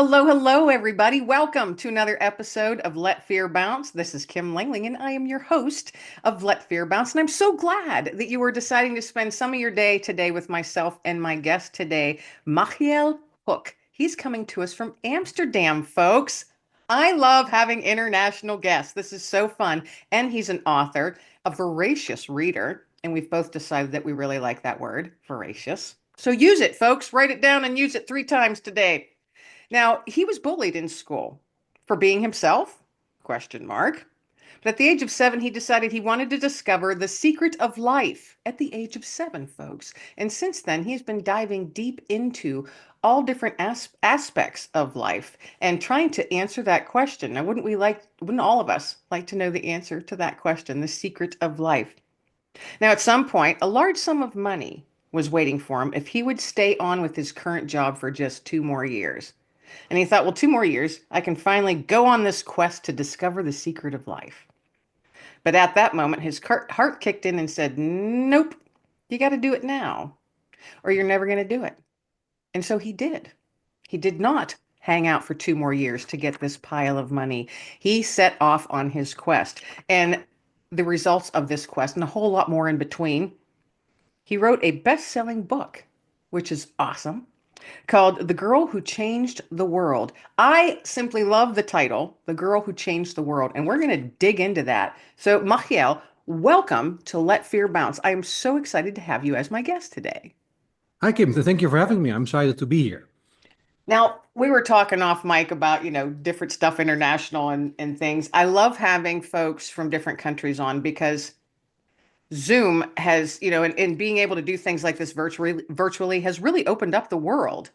Hello, hello, everybody. Welcome to another episode of Let Fear Bounce. This is Kim Langling, and I am your host of Let Fear Bounce. And I'm so glad that you are deciding to spend some of your day today with myself and my guest today, Machiel Hoek. He's coming to us from Amsterdam, folks. I love having international guests. This is so fun. And he's an author, a voracious reader. And we've both decided that we really like that word, voracious. So use it, folks. Write it down and use it 3 times today. Now, he was bullied in school for being himself? Question mark. But at the age of 7, he decided he wanted to discover the secret of life at the age of 7, folks. And since then, he's been diving deep into all different aspects of life and trying to answer that question. Now, wouldn't all of us like to know the answer to that question, the secret of life? Now, at some point, a large sum of money was waiting for him if he would stay on with his current job for just 2 more years. And he thought, well, 2 more years, I can finally go on this quest to discover the secret of life. But at that moment, his heart kicked in and said, nope, you got to do it now, or you're never going to do it. And so he did. He did not hang out for 2 more years to get this pile of money. He set off on his quest. And the results of this quest, and a whole lot more in between, he wrote a best-selling book, which is awesome, called The Girl Who Changed the World. I simply love the title, The Girl Who Changed the World, and we're going to dig into that. So, Machiel, welcome to Let Fear Bounce. I am so excited to have you as my guest today. Hi, Kim. Thank you for having me. I'm excited to be here. Now, we were talking off mic about, different stuff international and things. I love having folks from different countries on because Zoom has, and being able to do things like this virtually has really opened up the world.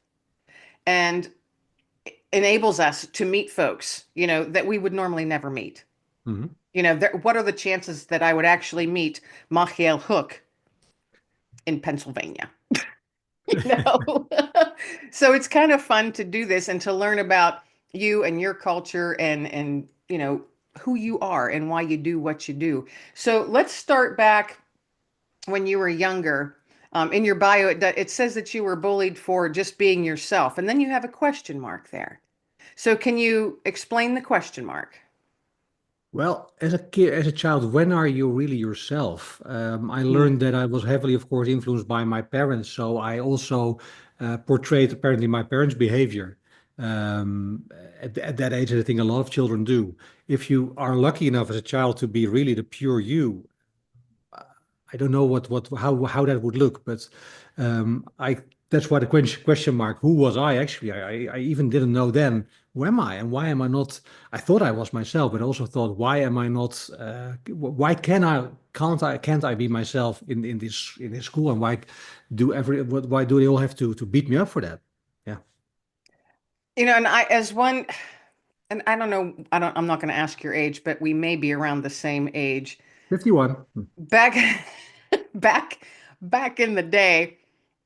And enables us to meet folks, that we would normally never meet. Mhm. What are the chances that I would actually meet Machiel Hoek in Pennsylvania? You know? So it's kind of fun to do this and to learn about you and your culture and who you are and why you do what you do. So let's start back when you were younger. In your bio, it says that you were bullied for just being yourself, and then you have a question mark there. So can you explain the question mark? Well, as a kid, as a child, when are you really yourself? I Hmm. learned that I was heavily, of course, influenced by my parents. So I also portrayed apparently my parents' behavior at that age. I think a lot of children do. If you are lucky enough as a child to be really the pure you, I don't know how that would look, but I that's why the question mark. Who was I actually? I even didn't know then. Who am I and why am I not? I thought I was myself, but also thought, why am I not? Why can't I be myself in this school? And why do they all have to beat me up for that? Yeah, And I, as one, and I don't know, I'm not going to ask your age, but we may be around the same age. 51. Back, back, back in the day,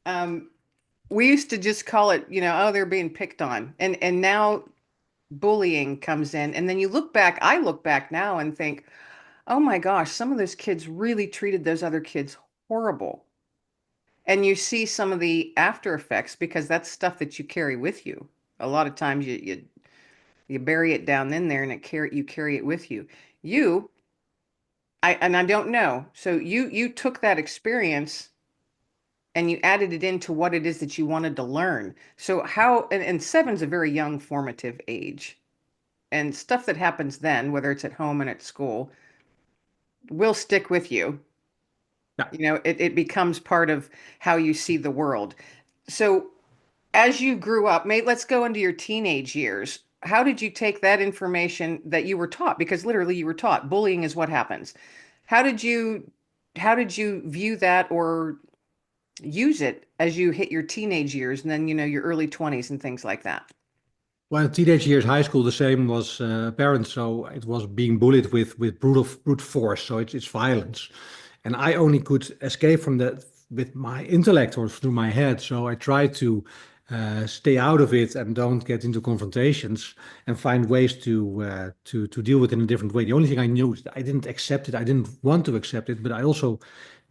um, we used to just call it, oh, they're being picked on. And now bullying comes in. And then I look back now and think, oh my gosh, some of those kids really treated those other kids horrible. And you see some of the after effects because that's stuff that you carry with you. A lot of times you bury it down in there and you carry it with you. You I don't know. So you took that experience and you added it into what it is that you wanted to learn. So and 7's a very young formative age. And stuff that happens then, whether it's at home and at school, will stick with you. Yeah. It becomes part of how you see the world. So as you grew up, let's go into your teenage years. How did you take that information that you were taught? Because literally you were taught bullying is what happens. How did you how did you view that or use it as you hit your teenage years and then your early 20s and things like that? Well, in teenage years, high school, the same was apparent. So it was being bullied with brute force. So it's violence, and I only could escape from that with my intellect or through my head. So I tried to stay out of it and don't get into confrontations and find ways to deal with it in a different way. The only thing I knew is that I didn't accept it. I didn't want to accept it, but I also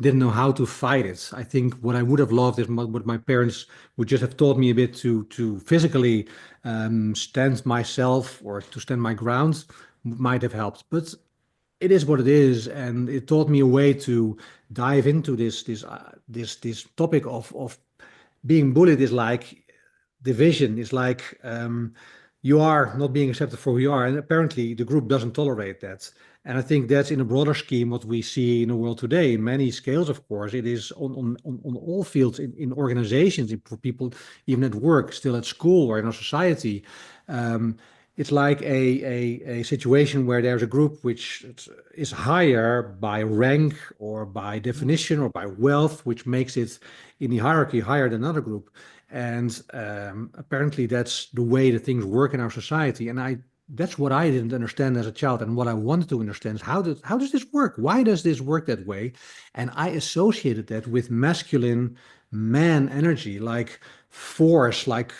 didn't know how to fight it. I think what I would have loved is what my parents would just have taught me a bit to physically stand myself or to stand my ground might have helped. But it is what it is, and it taught me a way to dive into this topic of being bullied is like division, is like you are not being accepted for who you are, and apparently the group doesn't tolerate that. And I think that's in a broader scheme what we see in the world today. In many scales, of course, it is on all fields, in organizations, for people, even at work, still at school or in our society. Um, it's like a situation where there's a group which is higher by rank or by definition or by wealth, which makes it in the hierarchy higher than another group. And apparently that's the way that things work in our society. And that's what I didn't understand as a child. And what I wanted to understand is how does this work? Why does this work that way? And I associated that with masculine man energy, like force, like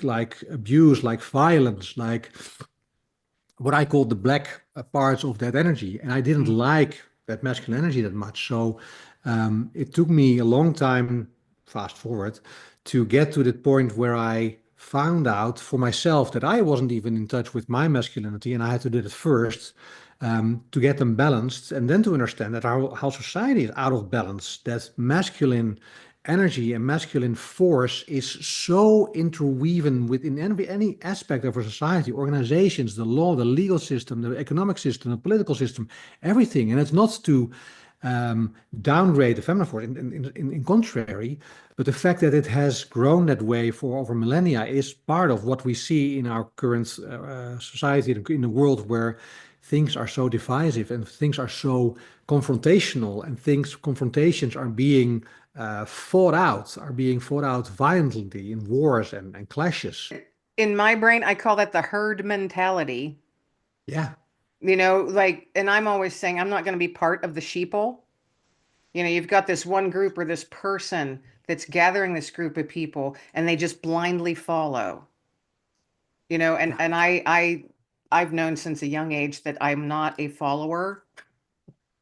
abuse, like violence, like what I call the black parts of that energy. And I didn't Mm. like that masculine energy that much. So it took me a long time, fast forward, to get to the point where I found out for myself that I wasn't even in touch with my masculinity, and I had to do it first to get them balanced, and then to understand that how society is out of balance, that masculine energy and masculine force is so interwoven within any aspect of our society, organizations, the law, the legal system, the economic system, the political system, everything. And it's not to downgrade the feminine force, in contrary, but the fact that it has grown that way for over millennia is part of what we see in our current society, in the world where things are so divisive and things are so confrontational, and confrontations are being fought out violently in wars and clashes. In my brain, I call that the herd mentality. Yeah, Like, and I'm always saying I'm not going to be part of the sheeple. You've got this one group or this person that's gathering this group of people and they just blindly follow. And yeah, I've known since a young age that I'm not a follower.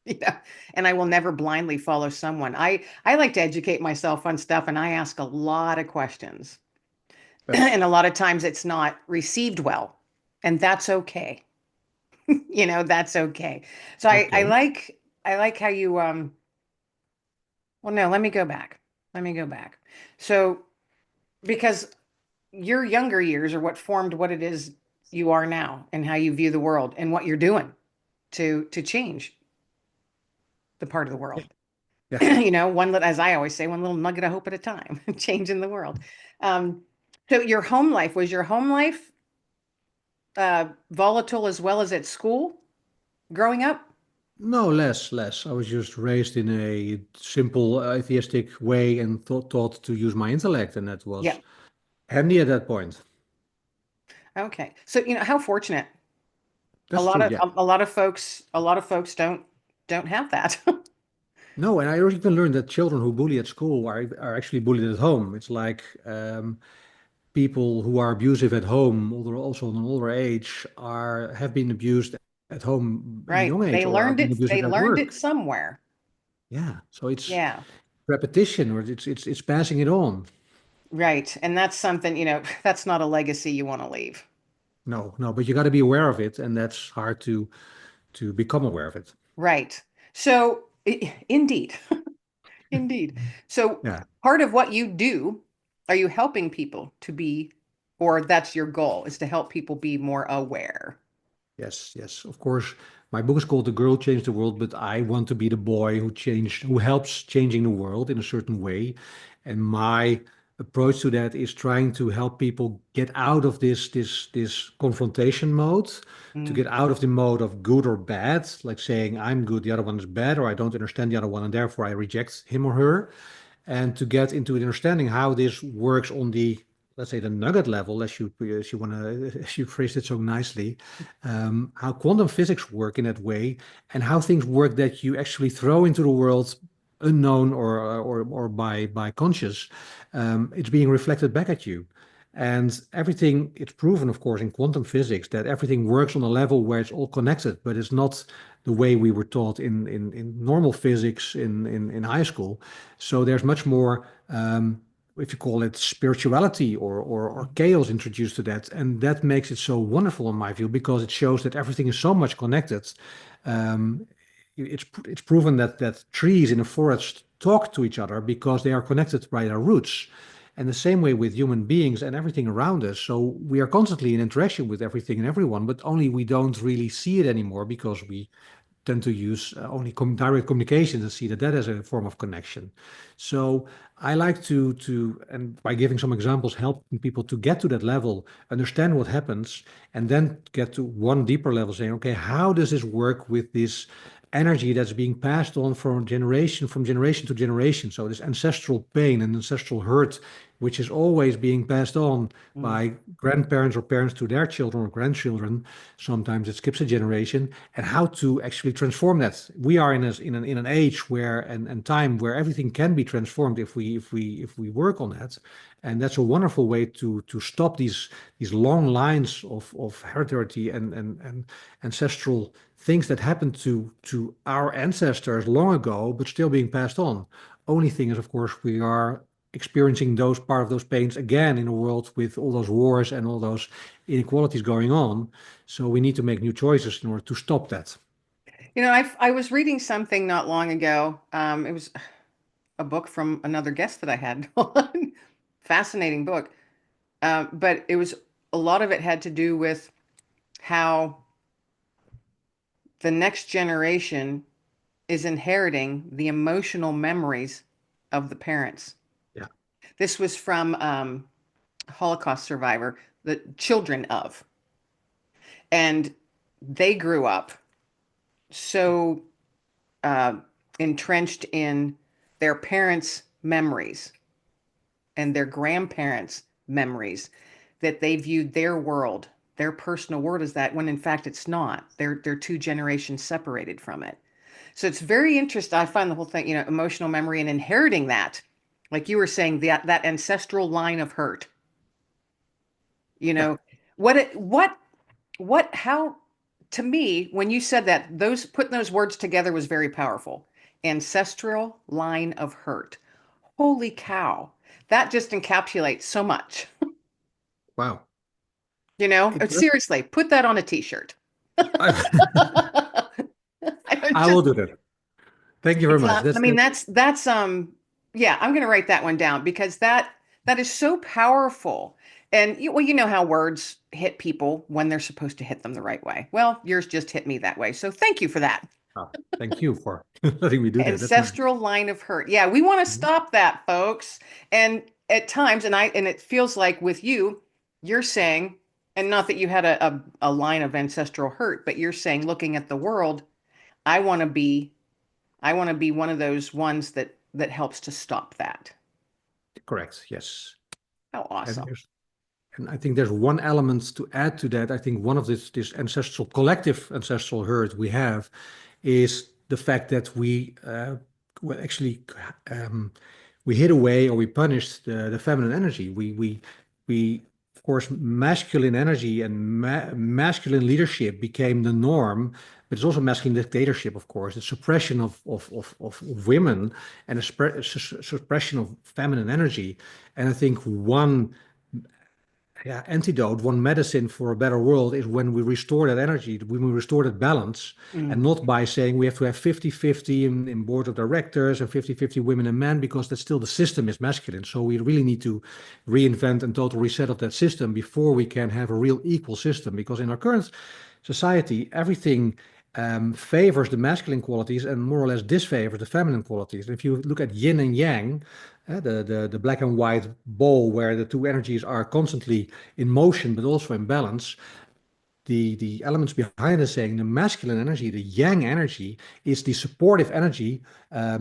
Yeah, and I will never blindly follow someone. I like to educate myself on stuff and I ask a lot of questions. that's And a lot of times it's not received well, and that's okay. That's okay. So okay. I like how you well, no, let me go back. Let me go back. So because your younger years are what formed what it is you are now and how you view the world and what you're doing to change the part of the Yeah, world. yeah. One as I always say, one little nugget of hope at a time, changing the world. Um, so was your home life volatile as well as at school growing up? No, less. I was just raised in a simple atheistic way and taught to use my intellect, and that Yeah. was handy at that point. Okay. So, how fortunate. A That's lot true. of Yeah. a lot of folks don't have that. No, and I even learned that children who bully at school are actually bullied at home. It's like people who are abusive at home, although also in an older age, are have been abused at home in a Right. young age or are being They abusive at learned it work. somewhere. Yeah, so it's Yeah. repetition, or it's passing it on. Right. And that's something, that's not a legacy you want to leave. No, no, but you got to be aware of it, and that's hard to become aware of it. Right. So, indeed. Indeed. So, Yeah. part of what you do, are you helping people to be, or that's your goal, is to help people be more aware? Yes, yes. Of course, my book is called The Girl Changed the World, but I want to be the boy who helps changing the world in a certain way. And my approach to that is trying to help people get out of this confrontation mode, to Mm. get out of the mode of good or bad, like saying I'm good, the other one is bad, or I don't understand the other one, and therefore I reject him or her, and to get into the understanding how this works on the, let's say, the nugget level, as you want to, as you phrased it so nicely, how quantum physics work in that way, and how things work that you actually throw into the world unknown or by conscious, it's being reflected back at you. And everything, it's proven, of course, in quantum physics that everything works on a level where it's all connected, but it's not the way we were taught in normal physics in high school. So there's much more, if you call it spirituality or chaos introduced to that. And that makes it so wonderful in my view, because it shows that everything is so much connected. Um, it's proven that trees in a forest talk to each other because they are connected by their roots. And the same way with human beings and everything around us. So we are constantly in interaction with everything and everyone, but only we don't really see it anymore because we tend to use only direct communication and see that that is a form of connection. So I like to and by giving some examples, helping people to get to that level, understand what happens, and then get to one deeper level, saying, okay, how does this work with this energy that's being passed on from generation to generation? So this ancestral pain and ancestral hurt, which is always being passed on Mm. by grandparents or parents to their children or grandchildren. Sometimes it skips a generation, and how to actually transform that. We are in an age where and time where everything can be transformed if we work on that. And that's a wonderful way to stop these long lines of heredity and ancestral things that happened to our ancestors long ago, but still being passed on. Only thing is, of course, we are experiencing those part of those pains again in a world with all those wars and all those inequalities going on. So we need to make new choices in order to stop that. I was reading something not long ago. It was a book from another guest that I had on. Fascinating book. But it was a lot of it had to do with how the next generation is inheriting the emotional memories of the parents. Yeah. This was from Holocaust survivor, the children of, and they grew up so uh, entrenched in their parents' memories and their grandparents' memories that they viewed their world, their personal world, as that when in fact it's not. They're two generations separated from it. So it's very interesting. I find the whole thing, emotional memory and inheriting that, like you were saying, that ancestral line of hurt. You Yeah. know, how, to me, when you said that, those putting those words together was very powerful. Ancestral line of hurt. Holy cow. That just encapsulates so much. Wow. It does. Seriously, put that on a t-shirt. I Just will do that. Thank you very much. I That's mean, that. that's yeah, I'm going to write that one down because that is so powerful. And well, you know how words hit people when they're supposed to hit them the right way. Well, yours just hit me that way. So thank you for that. Thank you for letting me do that. That's nice. Ancestral line of hurt. Yeah, we want to Mhm. stop that, folks. And at times, and it feels like with you, you're saying, and not that you had a line of ancestral hurt, but you're saying, looking at the world, I want to be I want to be one of those ones that helps to stop that. Correct. Yes. How And awesome. there's And I think there's one element to add to that. I think one of this ancestral collective ancestral hurt we have is the fact that well, actually um, we hid away or we punished the feminine energy. We of course masculine energy and masculine leadership became the norm, but it's also masculine dictatorship, of course. The suppression of women and a suppression of feminine energy. And I think one antidote, one medicine for a better world is when we restore that energy, when we restore that balance, and Mm. not by saying we have to have 50-50 in board of directors and 50-50 women and men, because that's still the system is masculine. So we really need to reinvent and total reset of that system before we can have a real equal system. Because in our current society, everything favors the masculine qualities and more or less disfavors the feminine qualities. And if you look at yin and yang, the black and white ball where the two energies are constantly in motion but also in balance, the elements behind is saying the masculine energy, the yang energy, is the supportive energy,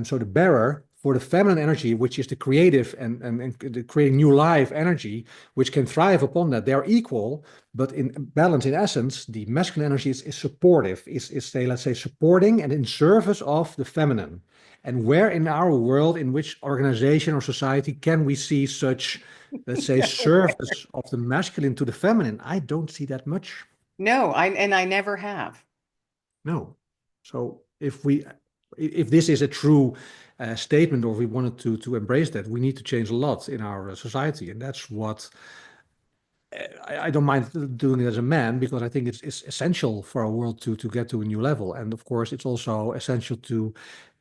so the bearer for the feminine energy, which is the creative and the creating new life energy, which can thrive upon that. They're equal, but in balance, in essence, the masculine energy is supportive, is say, let's say, supporting and in service of the feminine. And where in our world, in which organization or society can we see such, let's say, service of the masculine to the feminine? I don't see that much. No, I never have. No. So if this is a true statement, or we wanted to embrace that, we need to change a lot in our society, and that's what I don't mind doing it as a man, because I think it's essential for our world to get to a new level. And of course, it's also essential to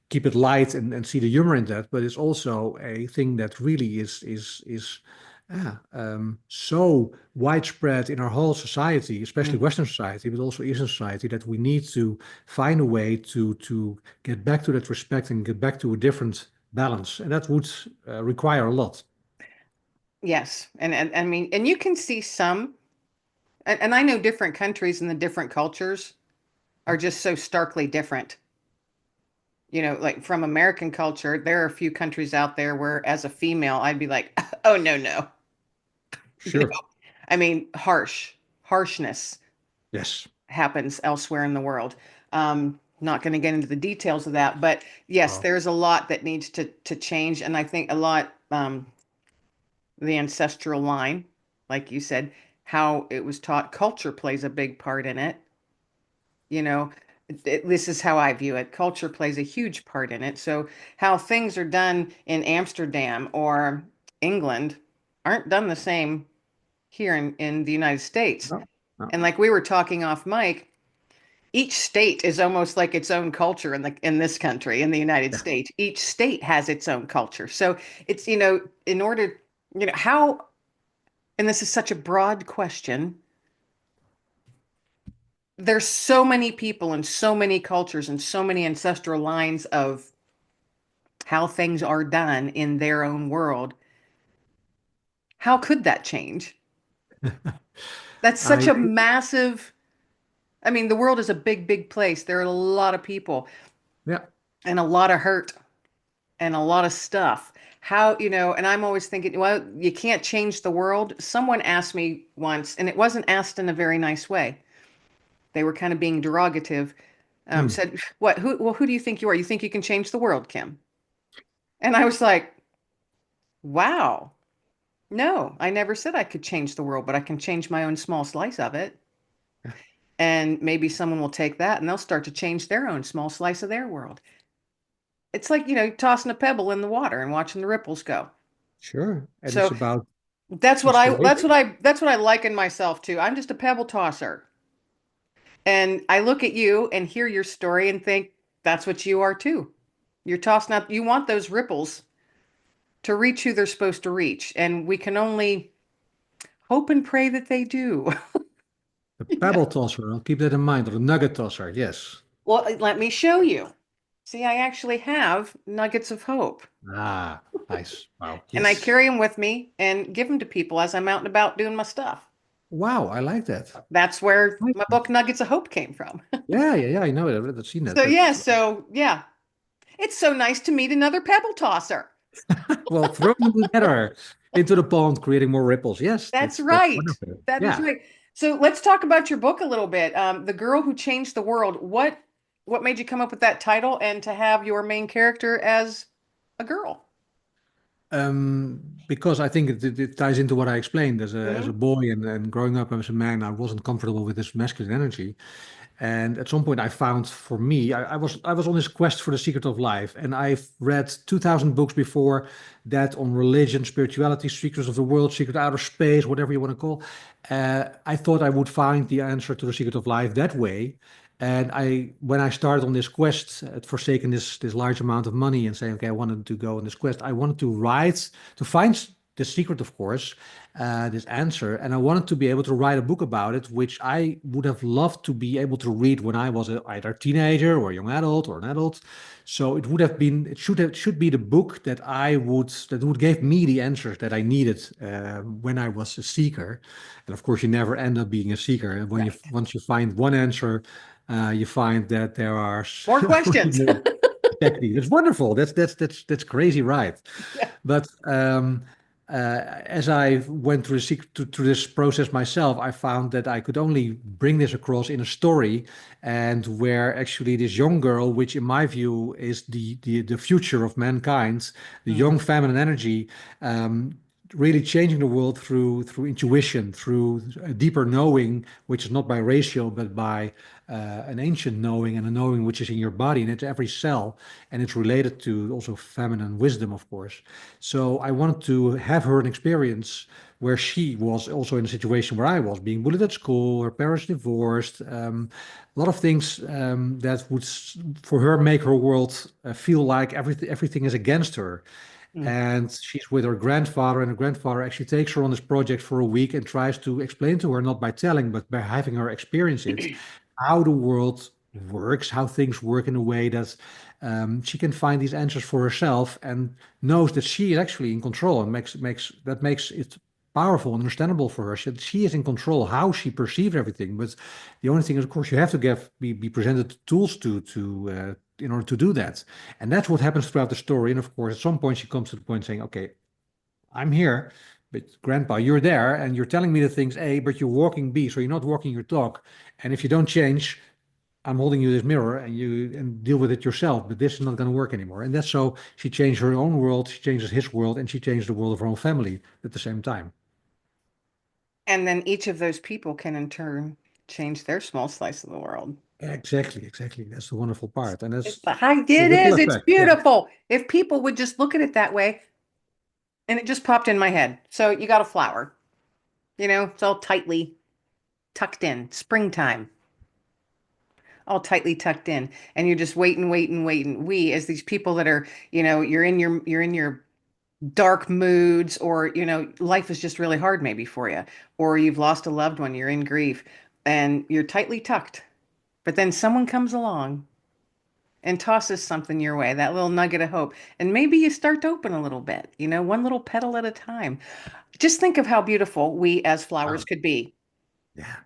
keep it light and see the humor in that. But it's also a thing that really is so widespread in our whole society, especially Mm. Western society, but also Eastern society, that we need to find a way to get back to that respect and get back to a different balance. And that would require a lot. Yes. And I mean, and you can see some, and I know different countries and the different cultures are just so starkly different. You know, like from American culture, there are a few countries out there where as a female, I'd be like, oh, no, no. You know, Sure. I mean, harshness Yes. happens elsewhere in the world. Not going to get into the details of that, but yes, Oh, there's a lot that needs to change, and I think a lot, the ancestral line, like you said, how it was taught, culture plays a big part in it. You know, this is how I view it. Culture plays a huge part in it. So how things are done in Amsterdam or England aren't done the same here in the United States. no, no. And like we were talking off mic, each state is almost like its own culture in this country, in the United Yeah. States. Each state has its own culture. So it's, you know, in order, you know, how, and this is such a broad question. There's so many people and so many cultures and so many ancestral lines of how things are done in their own world. How could that change? That's such I a massive, I mean, the world is a big, big place. There are a lot of people yeah, and a lot of hurt and a lot of stuff. How, you know, and I'm always thinking, well, you can't change the world. Someone asked me once, and it wasn't asked in a very nice way. They were kind of being derogative. mm, Said, "What? Who? Well, who do you think you are? You think you can change the world, Kim?" And I was like, "Wow, no, I never said I could change the world, but I can change my own small slice of it." yeah, And maybe someone will take that and they'll start to change their own small slice of their world. It's like, you know, tossing a pebble in the water and watching the ripples go. sure. And it's So about that's what inspiration. I liken myself to. I'm just a pebble tosser. And I look at you and hear your story and think that's what you are too. You're tossing up, you want those ripples to reach who they're supposed to reach. And we can only hope and pray that they do. The pebble tosser, I'll keep that in mind, or the nugget tosser, yes. Well, let me show you. See, I actually have nuggets of hope. Ah, nice. Wow, And I yes. carry them with me and give them to people as I'm out and about doing my stuff. Wow, I like that. That's where Like my that. book Nuggets of Hope came from. Yeah, yeah, yeah, I know it. I've seen that. So yeah, so yeah, it's so nice to meet another pebble tosser. Well, throw them together into the pond, creating more ripples. Yes, That's that's right. wonderful. That is Yeah. right. So let's talk about your book a little bit. The Girl Who Changed the World. What made you come up with that title and to have your main character as a girl? Because I think it ties into what I explained as a Hmm. boy and growing up as a man, I wasn't comfortable with this masculine energy. And at some point, I found for me, I was on this quest for the secret of life, and I've read 2,000 books before that on religion, spirituality, secrets of the world, secret outer space, whatever you want to call. I thought I would find the answer to the secret of life that way. And when I started on this quest, at forsaking this large amount of money and saying, okay, I wanted to go on this quest, I wanted to write to find the secret, of course, this answer, and I wanted to be able to write a book about it, which I would have loved to be able to read when I was either a teenager or a young adult or an adult. So it would have been, it should be the book that would give me the answers that I needed when I was a seeker. And of course, you never end up being a seeker. And Right. once you find one answer, you find that there are More questions. technique. That's wonderful. That's crazy, right? Yeah. But as I went through, through this process myself, I found that I could only bring this across in a story, and where actually this young girl, which in my view is the future of mankind, the Mm, young feminine energy, um, really changing the world through intuition, through a deeper knowing, which is not by ratio, but by an ancient knowing, and a knowing which is in your body and it's every cell, and it's related to also feminine wisdom, of course. So I wanted to have her an experience where she was also in a situation where I was being bullied at school, her parents divorced, a lot of things that would, for her, make her world feel like everything is against her. mm. And she's with her grandfather, and her grandfather actually takes her on this project for a week and tries to explain to her, not by telling, but by having her experience it, how the world works, how things work in a way that she can find these answers for herself, and knows that she is actually in control, and makes it powerful and understandable for her. She is in control how she perceives everything. But the only thing is, of course, you have to be presented tools to in order to do that. And that's what happens throughout the story. And of course, at some point, she comes to the point saying, okay, I'm here, but Grandpa, you're there and you're telling me the things A, but you're walking B, so you're not walking your talk. And if you don't change, I'm holding you this mirror and you and deal with it yourself, but this is not going to work anymore. And that's so she changed her own world, she changes his world, and she changed the world of her own family at the same time. And then each of those people can in turn change their small slice of the world. Exactly, exactly. That's the wonderful part. And It's that's the high, the it ripple is. It's effect. Yeah. beautiful. If people would just look at it that way, and it just popped in my head. So you got a flower, it's all tightly tucked in, springtime, all tightly tucked in, and you're just waiting, waiting, waiting. We, as these people that are, you're in your dark moods, or life is just really hard maybe for you, or you've lost a loved one, you're in grief, and you're tightly tucked. But then someone comes along and tosses something your way, that little nugget of hope. And maybe you start to open a little bit, one little petal at a time. Just think of how beautiful we as flowers Wow. could be. Yeah.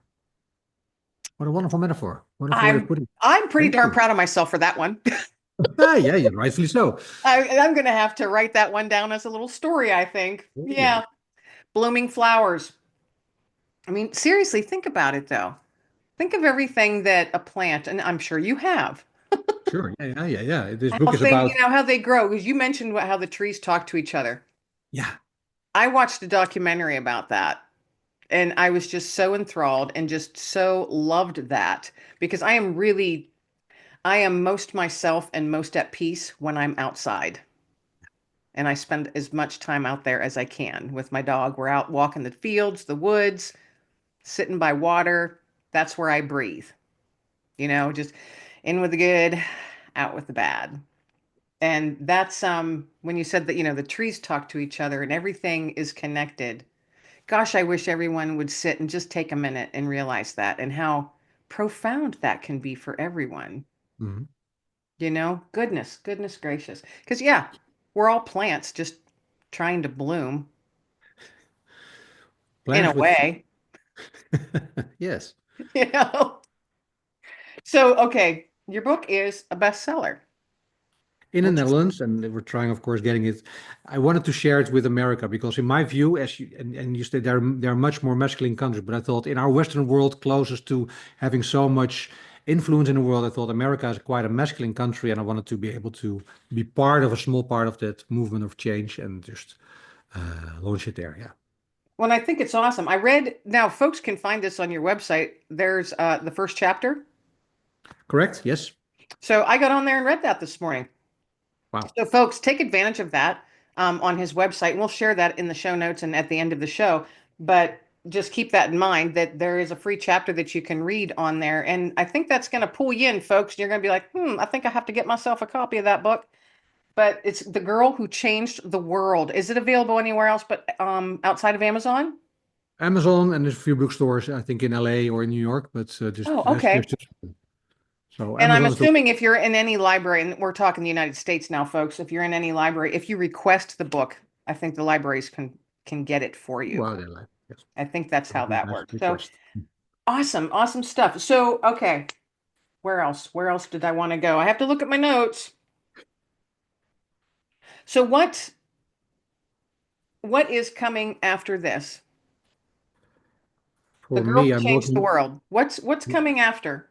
What a wonderful metaphor. Wonderful way of I'm putting it. I'm pretty Thank darn you. proud of myself for that one. Ah, yeah, yeah, rightfully so. I'm gonna have to write that one down as a little story, I think. Ooh, Yeah. Blooming flowers. I mean, seriously, think about it though. Think of everything that a plant, and I'm sure you have, sure. Yeah, yeah, yeah, yeah. This how book is thing, about, how they grow. Because you mentioned how the trees talk to each other. yeah. I watched a documentary about that, and I was just so enthralled and just so loved that, because I am most myself and most at peace when I'm outside. And I spend as much time out there as I can with my dog. We're out walking the fields, the woods, sitting by water. That's where I breathe, just in with the good, out with the bad. And that's when you said that, the trees talk to each other and everything is connected. Gosh, I wish everyone would sit and just take a minute and realize that, and how profound that can be for everyone. Mhm. Goodness, goodness gracious. Because, yeah, we're all plants just trying to bloom in a Plants with, way, yes. you know? So, okay, your book is a bestseller, In the which is, Netherlands, and we're trying, of course, getting it. I wanted to share it with America because, in my view, as you and you said, there are much more masculine countries, but I thought in our Western world, closest to having so much influence in the world, I thought America is quite a masculine country, and I wanted to be able to be part of a small part of that movement of change and just launch it there. Yeah. when I think it's awesome. I read, now folks can find this on your website. There's the first chapter. Correct? Yes. So I got on there and read that this morning. Wow. So, folks, take advantage of that on his website. We'll share that in the show notes and at the end of the show. But just keep that in mind that there is a free chapter that you can read on there. And I think that's going to pull you in, folks. You're going to be like, I think I have to get myself a copy of that book. But it's The Girl Who Changed the World. Is it available anywhere else but outside of Amazon? Amazon, and there's a few bookstores, I think, in LA or in New York, but Oh, just there's okay. just so And I'm Amazon is the assuming if you're in any library, and we're talking the United States now, folks, if you're in any library, if you request the book, I think the libraries can get it for you. wow, they like yes, I think that's that would how be a that nice works. So request. awesome, awesome stuff. So, okay, where else? Where else did I want to go? I have to look at my notes. So what is coming after this? The For girl me, who I'm changed the working world. What's coming after?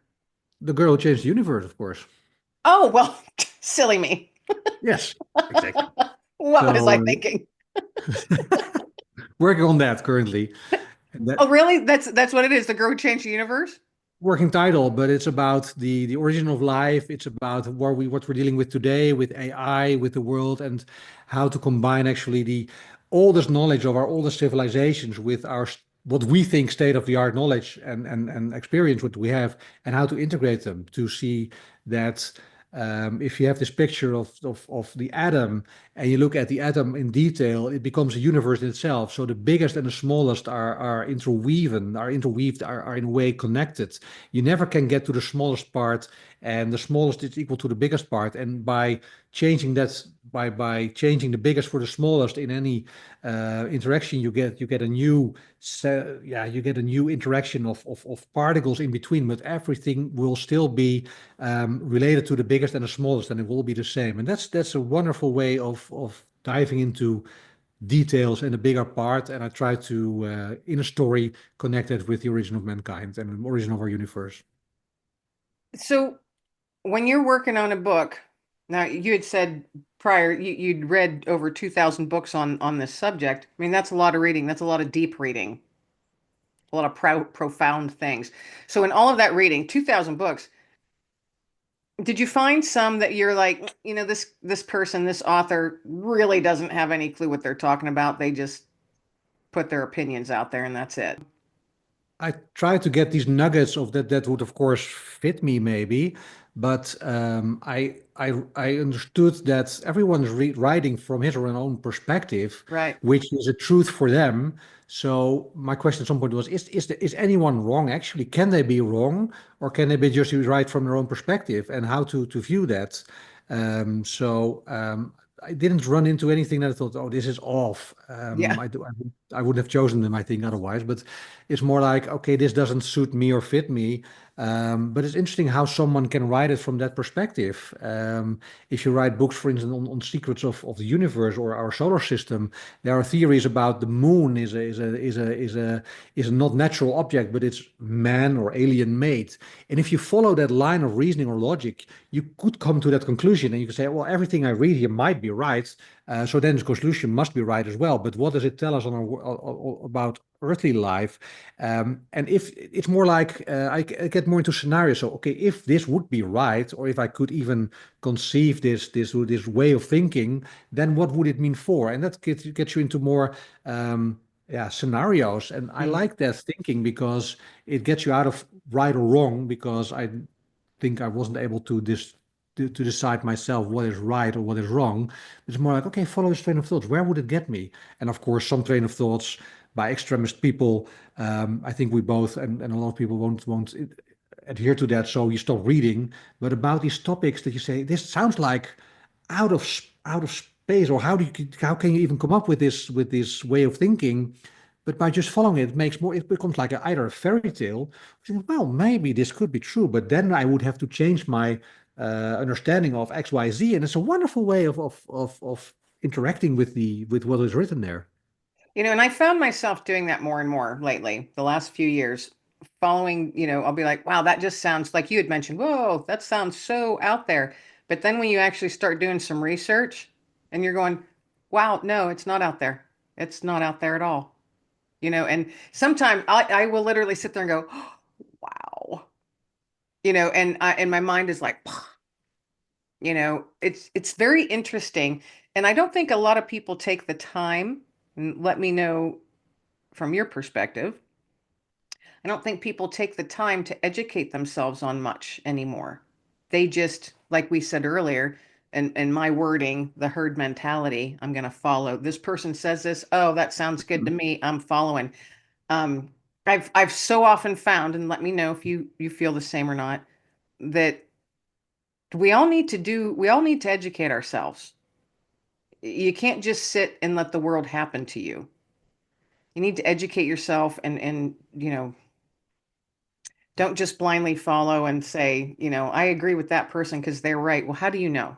the girl who changed the universe, of course. Oh, well, silly me. Yes, exactly. What was I So thinking? working on that currently. And that Oh, really? That's what it is. The girl who changed the universe? working title, but it's about the origin of life. It's about what we're dealing with today with AI, with the world, and how to combine actually the oldest knowledge of our oldest civilizations with our what we think state-of-the-art knowledge and experience what we have, and how to integrate them to see that if you have this picture of the atom and you look at the atom in detail, it becomes a universe in itself. So the biggest and the smallest are interwoven, are interweaved, are in a way connected. You never can get to the smallest part, and the smallest is equal to the biggest part. And by changing that, by changing the biggest for the smallest in any interaction, you get a new you get a new interaction of particles in between, but everything will still be related to the biggest and the smallest, and it will be the same. And that's a wonderful way of diving into details and the bigger part. And I try to, in a story, connect it with the origin of mankind and the origin of our universe. So when you're working on a book, now you had said prior you'd read over 2,000 books on this subject. I mean, that's a lot of reading. That's a lot of deep reading, a lot of profound things. So in all of that reading, 2,000 books, did you find some that you're like, this person, this author really doesn't have any clue what they're talking about. They just put their opinions out there and that's it. I try to get these nuggets of that would of course fit me maybe, but I understood that everyone's writing from his or her own perspective, Right. which is a truth for them. So my question at some point was, is anyone wrong actually? Can they be wrong, or can they be just right from their own perspective, and how to view that? I didn't run into anything that I thought, oh, this is off. Yeah. I wouldn't have chosen them, I think, otherwise. But it's more like, okay, this doesn't suit me or fit me. But it's interesting how someone can write it from that perspective. If you write books, for instance, on secrets of the universe or our solar system, there are theories about the moon is a not natural object, but it's man or alien made. And if you follow that line of reasoning or logic, you could come to that conclusion, and you can say, well, everything I read here might be right. So then the conclusion must be right as well. But what does it tell us about earthly life? And if it's more like I get more into scenarios. So, okay, if this would be right, or if I could even conceive this way of thinking, then what would it mean for? And that gets you into more scenarios. And I Mhm. like that thinking because it gets you out of right or wrong. Because I think I wasn't able to decide myself what is right or what is wrong. It's more like, okay, follow this train of thoughts. Where would it get me? And of course, some train of thoughts by extremist people. I think we both and a lot of people won't adhere to that. So you stop reading. But about these topics that you say, this sounds like out of space, or how can you even come up with this way of thinking? But by just following it, it becomes like either a fairy tale. Well, maybe this could be true, but then I would have to change my understanding of X, Y, Z, and it's a wonderful way of interacting with what is written there. And I found myself doing that more and more lately, the last few years, following, I'll be like, wow, that just sounds like you had mentioned, whoa, that sounds so out there. But then when you actually start doing some research and you're going, wow, no, it's not out there. It's not out there at all. And sometimes I will literally sit there and go, oh, wow, and my mind is like, it's very interesting. And I don't think a lot of people take the time, and let me know from your perspective. I don't think people take the time to educate themselves on much anymore. They just, like we said earlier, and my wording, the herd mentality, I'm going to follow. This person says this, oh, that sounds good to me. I'm following. Um, I've so often found, and let me know if you feel the same or not, that we all need to educate ourselves. You can't just sit and let the world happen to you. You need to educate yourself and don't just blindly follow and say, I agree with that person because they're right. Well, how do you know?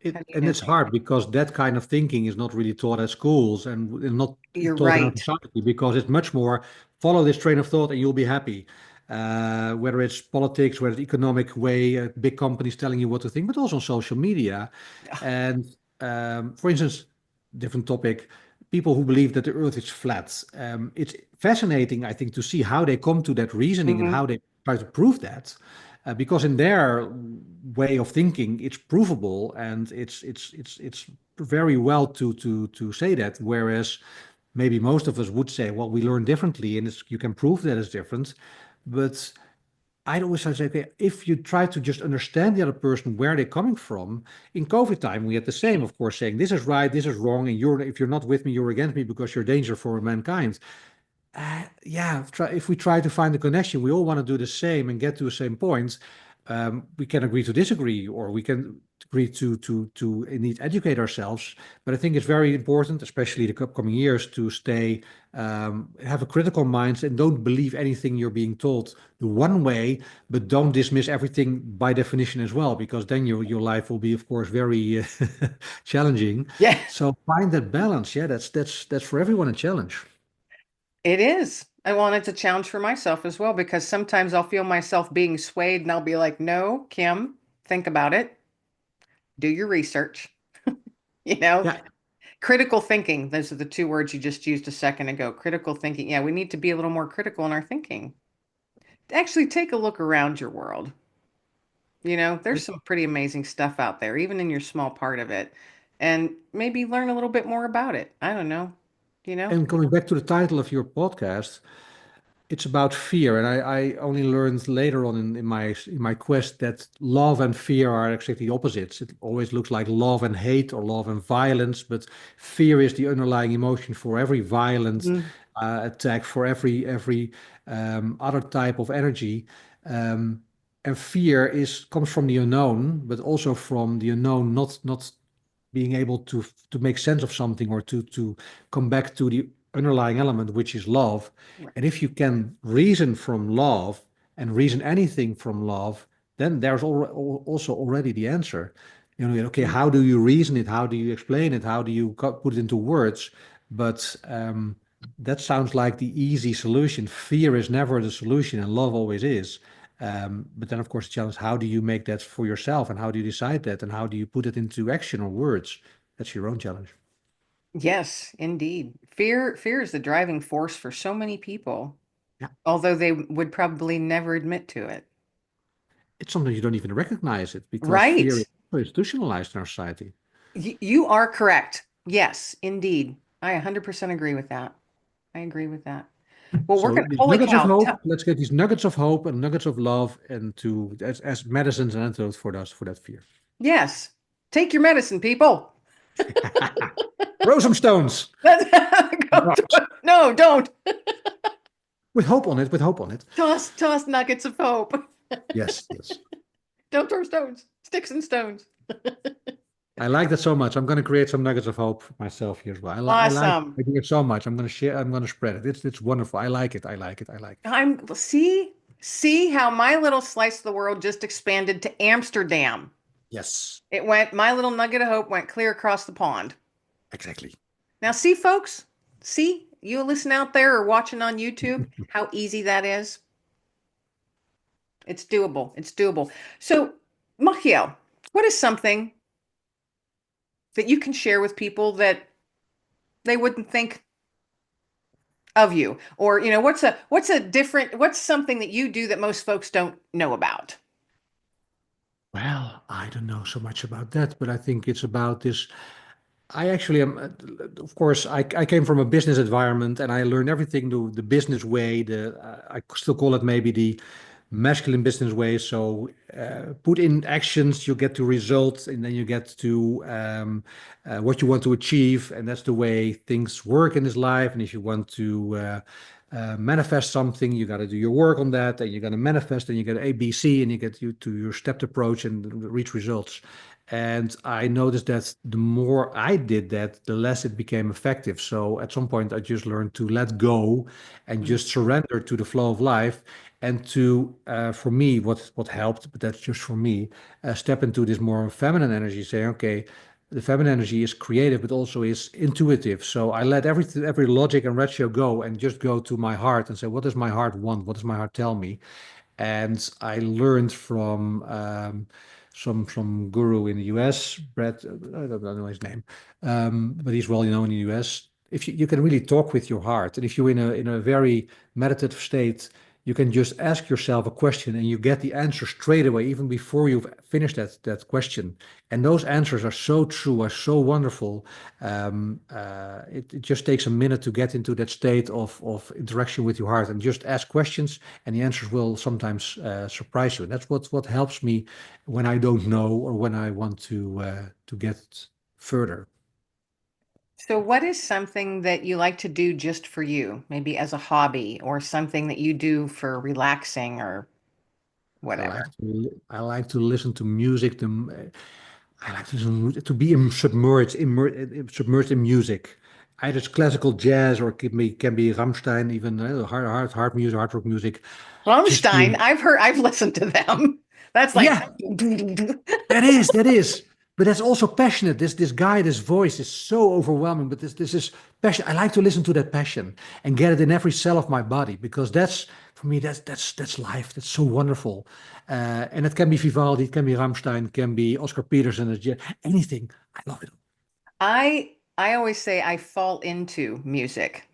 How do you And know it's that? hard because that kind of thinking is not really taught at schools and not You're taught in our right. society because it's much more follow this train of thought and you'll be happy. Whether it's politics, whether it's economic way, big companies telling you what to think, but also on social media. And for instance, different topic, people who believe that the earth is flat. It's fascinating, I think, to see how they come to that reasoning and Hmm. how they try to prove that. Because in their way of thinking, it's provable and it's very well to say that. Whereas maybe most of us would say, well, we learn differently, and you can prove that it's different. But I'd always say, okay, if you try to just understand the other person, where they're coming from. In COVID time, we had the same, of course, saying this is right, this is wrong, and if you're not with me, you're against me because you're a danger for mankind. Yeah, if we try to find a connection, we all want to do the same and get to the same point. We can agree to disagree, or we can agree to indeed educate ourselves. But I think it's very important, especially the upcoming years, to stay have a critical mind and don't believe anything you're being told the one way, but don't dismiss everything by definition as well, because then your life will be, of course, very challenging. Yeah, So find that balance. Yeah, that's for everyone a challenge. it is. I wanted to challenge for myself as well because sometimes I'll feel myself being swayed and I'll be like, no, Kim, think about it. Do your research. You know, Yeah. critical thinking. Those are the two words you just used a second ago. Critical thinking. Yeah, we need to be a little more critical in our thinking. Actually, take a look around your world. There's some pretty amazing stuff out there, even in your small part of it. And maybe learn a little bit more about it. I don't know. You know? And coming back to the title of your podcast, it's about fear. And I only learned later on in my quest that love and fear are exactly opposites. It always looks like love and hate or love and violence, but fear is the underlying emotion for every violent Mhm. attack, for every other type of energy. Um, and fear is comes from the unknown, but also from the unknown, not being able to make sense of something or to come back to the underlying element, which is love. Right. And if you can reason from love and reason anything from love, then there's also already the answer. Okay, Mhm. how do you reason it? How do you explain it? How do you put it into words? But that sounds like the easy solution. Fear is never the solution, and love always is. But then, of course, the challenge, how do you make that for yourself and how do you decide that and how do you put it into action or words? That's your own challenge. Yes, indeed. Fear is the driving force for so many people, Yeah. although they would probably never admit to it. It's something you don't even recognize it because fear is Right. so institutionalized in our society. You are correct. Yes, indeed. I 100% agree with that. I agree with that. Well, we're So gonna, these holy nuggets of cow. hope, let's get these nuggets of hope and nuggets of love and to as medicines and antidotes for that fear. Yes. Take your medicine, people. Throw some stones. No, don't. With hope on it, with hope on it. Toss nuggets of hope. Yes, yes. Don't throw stones. Sticks and stones. I like that so much. I'm going to create some nuggets of hope for myself here as well. I like Awesome. it so much. I'm going to share. I'm going to spread it. It's wonderful. I like it. I like it. I like it. See how my little slice of the world just expanded to Amsterdam. Yes, My little nugget of hope went clear across the pond. exactly. Now, see, folks, see, you listen out there or watching on YouTube, how easy that is. It's doable. It's doable. So, Machiel, what is something that you can share with people that they wouldn't think of you? Or, what's something that you do that most folks don't know about? Well, I don't know so much about that, but I think it's about this. I actually am, of course, I came from a business environment and I learned everything the business way. I still call it maybe the masculine business way. So put in actions, you get to results, and then you get to what you want to achieve, and that's the way things work in this life. And if you want to manifest something, you got to do your work on that, and you're going to manifest, and you get ABC, and you get you to your stepped approach and reach results. And I noticed that the more I did that, the less it became effective. So at some point, I just learned to let go and Mm. just surrender to the flow of life. And to, for me, what helped, but that's just for me, step into this more feminine energy, saying, okay, the feminine energy is creative, but also is intuitive. So I let every logic and ratio go and just go to my heart and say, what does my heart want? What does my heart tell me? And I learned from some guru in the US, Brett, I don't know his name, but he's well known in the US. If you can really talk with your heart, and if you're in a very meditative state, you can just ask yourself a question and you get the answer straight away, even before you've finished that question. And those answers are so true, are so wonderful. It just takes a minute to get into that state of interaction with your heart and just ask questions, and the answers will sometimes surprise you. And that's what helps me when I don't know or when I want to get further. So, what is something that you like to do just for you, maybe as a hobby or something that you do for relaxing or whatever? I like to listen to music. I like to be submerged in music. Either it's classical jazz or it can be Rammstein, even hard music, hard rock music. Just Rammstein, being, I've listened to them. That's like, yeah, that is. But that's also passionate. This guy, this voice is so overwhelming. But this is passion. I like to listen to that passion and get it in every cell of my body, because that's for me. That's life. That's so wonderful. And it can be Vivaldi, it can be Rammstein, it can be Oscar Peterson, anything. I love it. I always say I fall into music.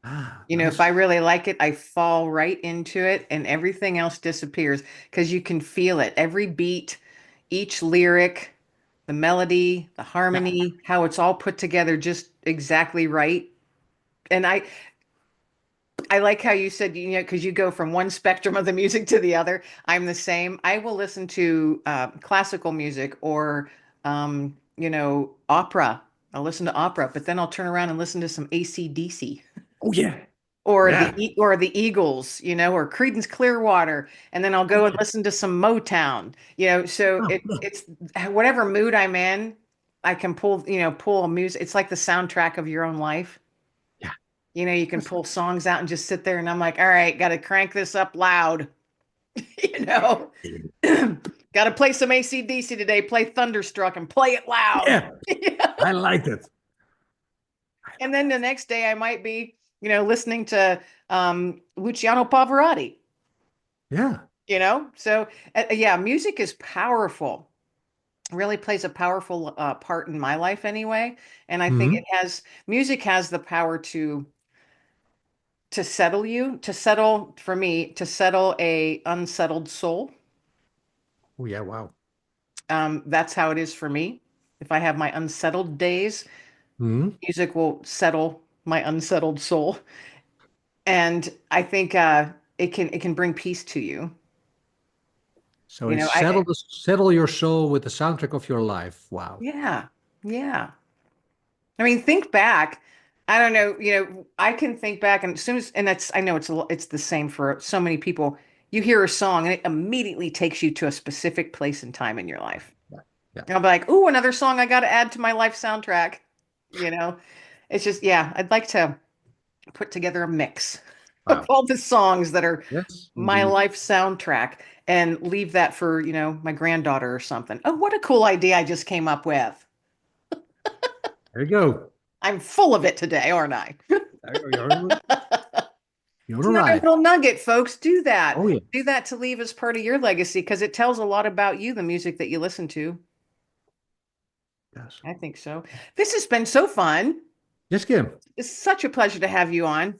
Ah, You know, if I nice. really like it, I fall right into it and everything else disappears because you can feel it. Every beat, each lyric, the melody, the Yeah, harmony, how it's all put together just exactly right. And I like how you said, you know, because you go from one spectrum of the music to the other. I'm the same. I will listen to classical music or, opera. I'll listen to opera, but then I'll turn around and listen to some AC/DC oh yeah, or yeah, the Eagles, or Creedence Clearwater, and then I'll oh go and yeah. listen to some Motown. So Oh, yeah. it's whatever mood I'm in, I can pull a music. It's like the soundtrack of your own life. Yeah. You can That's, pull songs out and just sit there and I'm like, all right, got to crank this up loud, you know. Got to play some AC/DC today, play Thunderstruck and play it loud. yeah, I like it. And then the next day I might be, listening to Luciano Pavarotti, Yeah. So yeah, music is powerful. Really plays a powerful part in my life anyway. And I think Hmm. music has the power to settle you, to settle for me, to settle a unsettled soul. Oh yeah, wow. That's how it is for me. If I have my unsettled days, Hmm. music will settle my unsettled soul. And I think it can bring peace to you. So You it's know, I settle your soul with the soundtrack of your life. Wow. yeah, yeah. I mean, think back. I don't know, I can think back and as soon as and that's I know it's the same for so many people. You hear a song and it immediately takes you to a specific place and time in your life. Yeah. Yeah. And I'll be like, "Ooh, another song I got to add to my life soundtrack." You know, it's just yeah, I'd like to put together a mix of Wow. all the songs that are Yes, my indeed. life soundtrack and leave that for, my granddaughter or something. Oh, what a cool idea I just came up with. There you go. I'm full of it today, aren't I? You're It's all another right. little nugget, folks. Do that. Oh yeah. Do that to leave as part of your legacy because it tells a lot about you, the music that you listen to. Yes. I think so. This has been so fun. Yes, Kim. It's such a pleasure to have you on.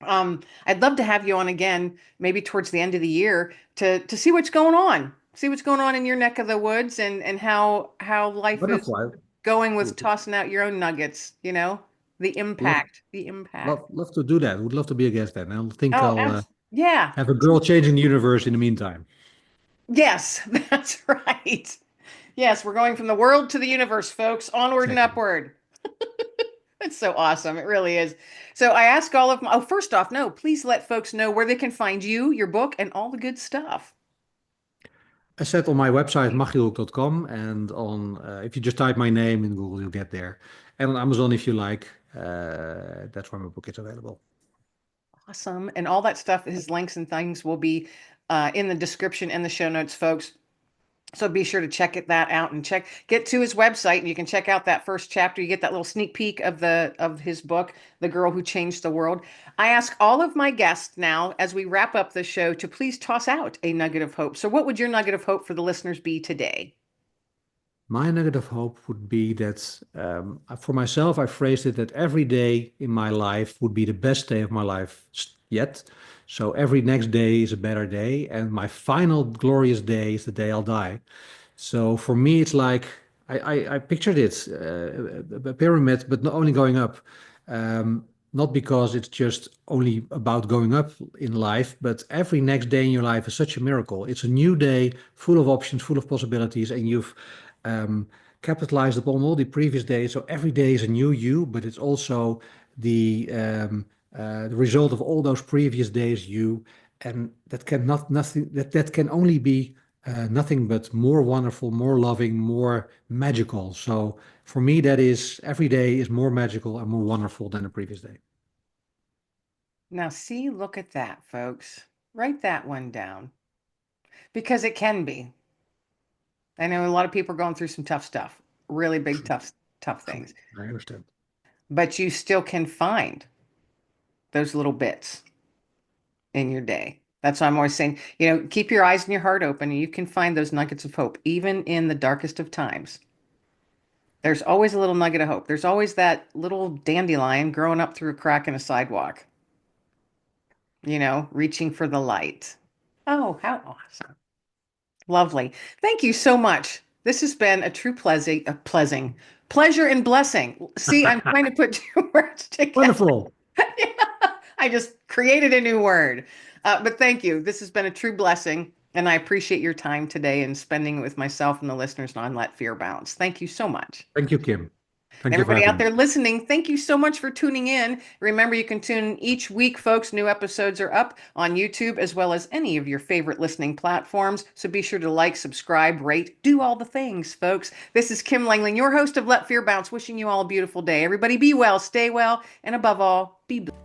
I'd love to have you on again, maybe towards the end of the year, to see what's going on. See what's going on in your neck of the woods and how life is Wonderful. going with Would tossing out your own nuggets, the love impact, the impact. love to do that. Would love to be a guest then. I think Oh, I'll yeah. have a girl changing the universe in the meantime. Yes, that's right. Yes, we're going from the world to the universe, folks. Onward and Exactly. upward. It's so awesome. It really is. So I ask all of my, oh, first off, no, please let folks know where they can find you, your book, and all the good stuff. I said on my website, machielhoek.com, and if you just type my name in Google, you'll get there. And on Amazon, if you like, that's where my book is available. Awesome. And all that stuff, his links and things will be in the description and the show notes, folks. So be sure to that out and get to his website and you can check out that first chapter. You get that little sneak peek of his book, The Girl Who Changed the World. I ask all of my guests now, as we wrap up the show, to please toss out a nugget of hope. So what would your nugget of hope for the listeners be today? My nugget of hope would be that for myself, I phrased it that every day in my life would be the best day of my life yet. So every next day is a better day, and my final glorious day is the day I'll die. So for me, it's like I pictured it, a pyramid, but not only going up. Not because it's just only about going up in life, but every next day in your life is such a miracle. It's a new day, full of options, full of possibilities, and you've um, capitalized upon all the previous days. So every day is a new you, but it's also the result of all those previous days you, and that can not nothing that can only be nothing but more wonderful, more loving, more magical. So for me, that is every day is more magical and more wonderful than the previous day. Now, see, look at that, folks. Write that one down because it can be. I know a lot of people are going through some tough stuff, really big, tough things, I understand. but you still can find those little bits in your day. That's why I'm always saying, keep your eyes and your heart open and you can find those nuggets of hope, even in the darkest of times. There's always a little nugget of hope. There's always that little dandelion growing up through a crack in a sidewalk, reaching for the light. Oh, how awesome. Lovely. Thank you so much. This has been a true pleasure and blessing. See, I'm trying to put two words together. Wonderful. I just created a new word. But thank you. This has been a true blessing. And I appreciate your time today and spending it with myself and the listeners on Let Fear Bounce. Thank you so much. Thank you, Kim. Thank you for Everybody having out me. there listening, thank you so much for tuning in. Remember, you can tune in each week, folks. New episodes are up on YouTube as well as any of your favorite listening platforms. So be sure to like, subscribe, rate, do all the things, folks. This is Kim Langling, your host of Let Fear Bounce, wishing you all a beautiful day. Everybody be well, stay well, and above all, be blessed.